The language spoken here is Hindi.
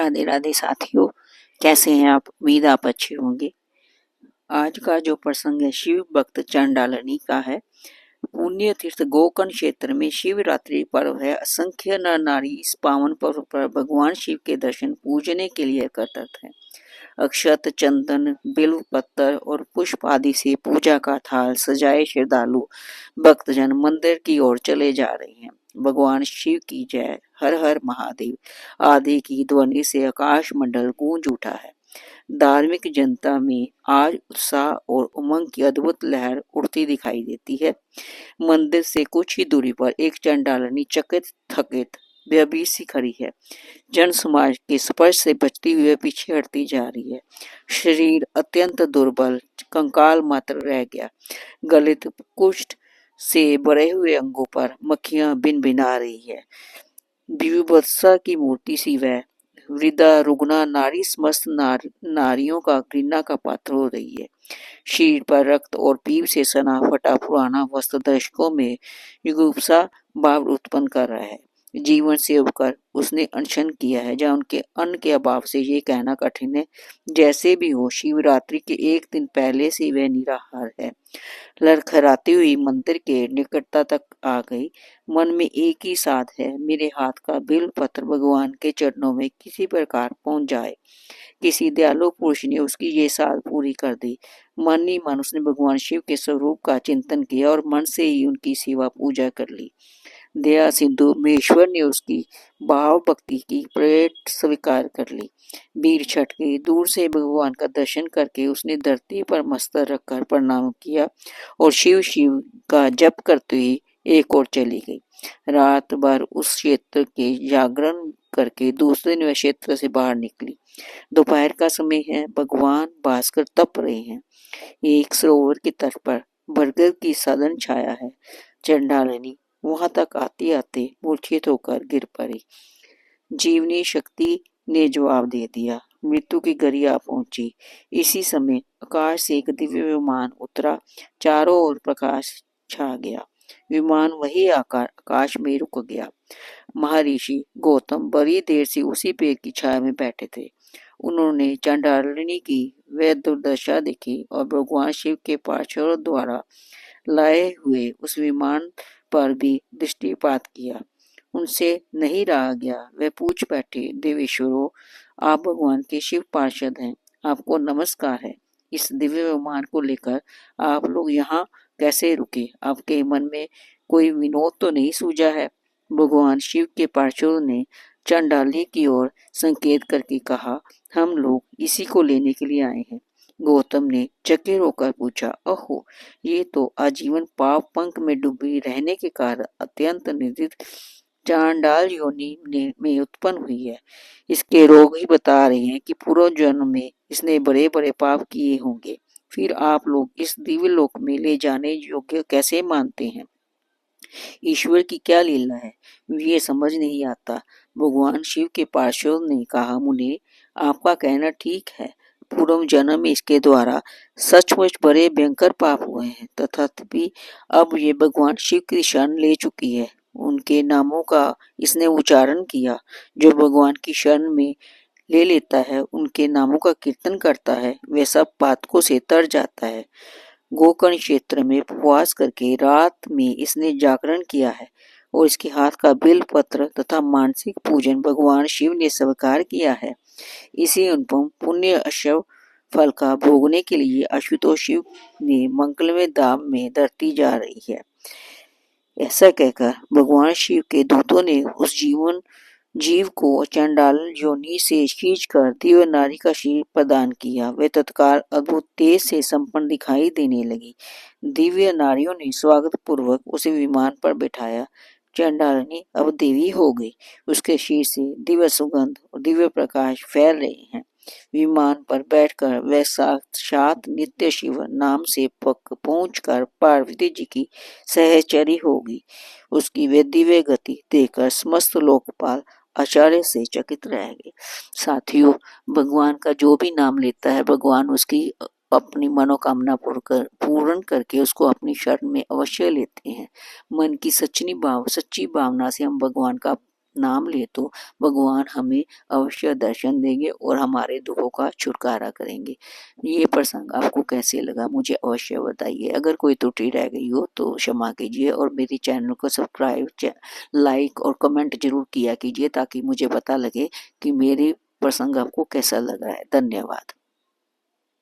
राधे राधे साथियों, कैसे हैं आप? उम्मीद आप अच्छे होंगे। आज का जो प्रसंग है शिव भक्त चंडालनी का है। पुण्य तीर्थ गोकर्ण क्षेत्र में शिवरात्रि पर्व है। असंख्य नर नारी इस पावन पर्व पर भगवान शिव के दर्शन पूजने के लिए एकत्रित हैं। अक्षत, चंदन, बिल्व पत्तर और पुष्प आदि से पूजा का थाल सजाए श्रद्धालु भक्तजन मंदिर की ओर चले जा रहे हैं। भगवान शिव की जय, हर हर महादेव आदि की ध्वनि से आकाश मंडल गूंज उठा है। धार्मिक जनता में आज उत्साह और उमंग की अद्भुत लहर उठती दिखाई देती है। मंदिर से कुछ ही दूरी पर एक चंडालनी चकित थकित बेबी सी खड़ी है। जन समाज के स्पर्श से बचती हुई पीछे हटती जा रही है। शरीर अत्यंत दुर्बल, कंकाल मात्र रह गया। गलित कुष्ठ से भरे हुए अंगों पर मक्खियां बिन बिना रही है। विवत्सा की मूर्ति सी वह वृद्धा रुग्णा नारी समस्त नारियों का घृणा का पात्र हो रही है। शरीर पर रक्त और पीप से सना फटा पुराना वस्त्र दर्शकों में जुगुप्सा भाव उत्पन्न कर रहा है। जीवन से उबकर उसने अनशन किया है, जहाँ उनके अन्न के अभाव से ये कहना कठिन है। जैसे भी हो, शिवरात्रि के एक दिन पहले से वह निराहार है। लड़खड़ाती हुई मंदिर के निकटता तक आ गई। मन में एक ही साध है, मेरे हाथ का बिल पत्र भगवान के चरणों में किसी प्रकार पहुंच जाए। किसी दयालु पुरुष ने उसकी ये साध पूरी कर दी। मन ही मन उसने भगवान शिव के स्वरूप का चिंतन किया और मन से ही उनकी सेवा पूजा कर ली। दया सिंधु महेश्वर ने उसकी भाव भक्ति की प्रेट स्वीकार कर ली। वीर छठ के दूर से भगवान का दर्शन करके उसने धरती पर मस्तक रखकर प्रणाम किया और शिव शिव का जप करते हुए एक ओर चली गई। रात भर उस क्षेत्र के जागरण करके दूसरे दिन वह क्षेत्र से बाहर निकली। दोपहर का समय है। भगवान भास्कर तप रहे हैं। एक सरोवर के तट पर बरगद की सघन छाया है। चंडालिनी वहां तक आते आते मूर्छित होकर गिर पड़ी। जीवनी शक्ति ने जवाब दे दिया। मृत्यु की घड़ी आ पहुंची। इसी समय आकाश से एक दिव्य विमान उतरा। चारों ओर प्रकाश छा गया। विमान वही आकार आकाश में रुक गया। महर्षि गौतम बड़ी देर से उसी पेड़ की छाया में बैठे थे। उन्होंने चंडालिनी की वह दुर्दशा देखी और भगवान शिव के पार्षदों द्वारा लाए हुए उस विमान पर भी दृष्टिपात किया। उनसे नहीं रहा गया। वे पूछ बैठे, देवेश्वरों, आप भगवान के शिव पार्षद हैं, आपको नमस्कार है। इस दिव्य विमान को लेकर आप लोग यहाँ कैसे रुके? आपके मन में कोई विनोद तो नहीं सूझा है? भगवान शिव के पार्षदों ने चंडाली की ओर संकेत करके कहा, हम लोग इसी को लेने के लिए आए हैं। गौतम ने चकित होकर पूछा, अहो, ये तो आजीवन पाप पंख में डूबी रहने के कारण अत्यंत निंदित चांडाल योनि में उत्पन्न हुई है। इसके रोग ही बता रहे हैं कि पूर्व जन्म में इसने बड़े बड़े पाप किए होंगे। फिर आप लोग इस दिव्य लोक में ले जाने योग्य कैसे मानते हैं? ईश्वर की क्या लीला है, ये समझ नहीं आता। भगवान शिव के पार्षद ने कहा, मुने, आपका कहना ठीक है। पूर्व जन्म में इसके द्वारा सचमुच बड़े भयंकर पाप हुए हैं, तथापि अब ये भगवान शिव की शरण ले चुकी है। उनके नामों का इसने उच्चारण किया। जो भगवान की शरण में ले लेता है, उनके नामों का कीर्तन करता है, वह सब पातकों से तर जाता है। गोकर्ण क्षेत्र में उपवास करके रात में इसने जागरण किया है और इसके हाथ का बिल पत्र तथा मानसिक पूजन भगवान शिव ने स्वीकार किया है। इसी अनुपम पुण्य अशव फल का भोगने के लिए आशुतोष शिव ने मंगलमय धाम में धरती जा रही है। ऐसा कहकर भगवान शिव के दूतों ने उस जीव को चंडाल योनि से खींचकर दिव्य नारी का शरीर प्रदान किया। वे तत्काल अद्भुत तेज से संपन्न दिखाई देने लगी। दिव्य नारियों ने स्वागत पूर्वक उसे विमान पर बैठाया। चंडालिनी अब देवी हो गई। उसके शरीर से दिव्य सुगंध और दिव्य प्रकाश फैल रहे हैं। विमान पर बैठकर वह साक्षात नित्य शिव नाम से पहुंचकर पार्वती जी की सहचरी होगी। उसकी वे दिव्य गति देखकर समस्त लोकपाल आचार्य से चकित रह गए। साथियों, भगवान का जो भी नाम लेता है, भगवान उसकी अपनी मनोकामना पूर्ण करके उसको अपनी शरण में अवश्य लेते हैं। मन की सच्ची भावना से हम भगवान का नाम ले तो भगवान हमें अवश्य दर्शन देंगे और हमारे दुखों का छुटकारा करेंगे। ये प्रसंग आपको कैसे लगा मुझे अवश्य बताइए। अगर कोई त्रुटि रह गई हो तो क्षमा कीजिए और मेरे चैनल को सब्सक्राइब, लाइक और कमेंट जरूर किया कीजिए ताकि मुझे पता लगे कि मेरे प्रसंग आपको कैसा लगा है। धन्यवाद।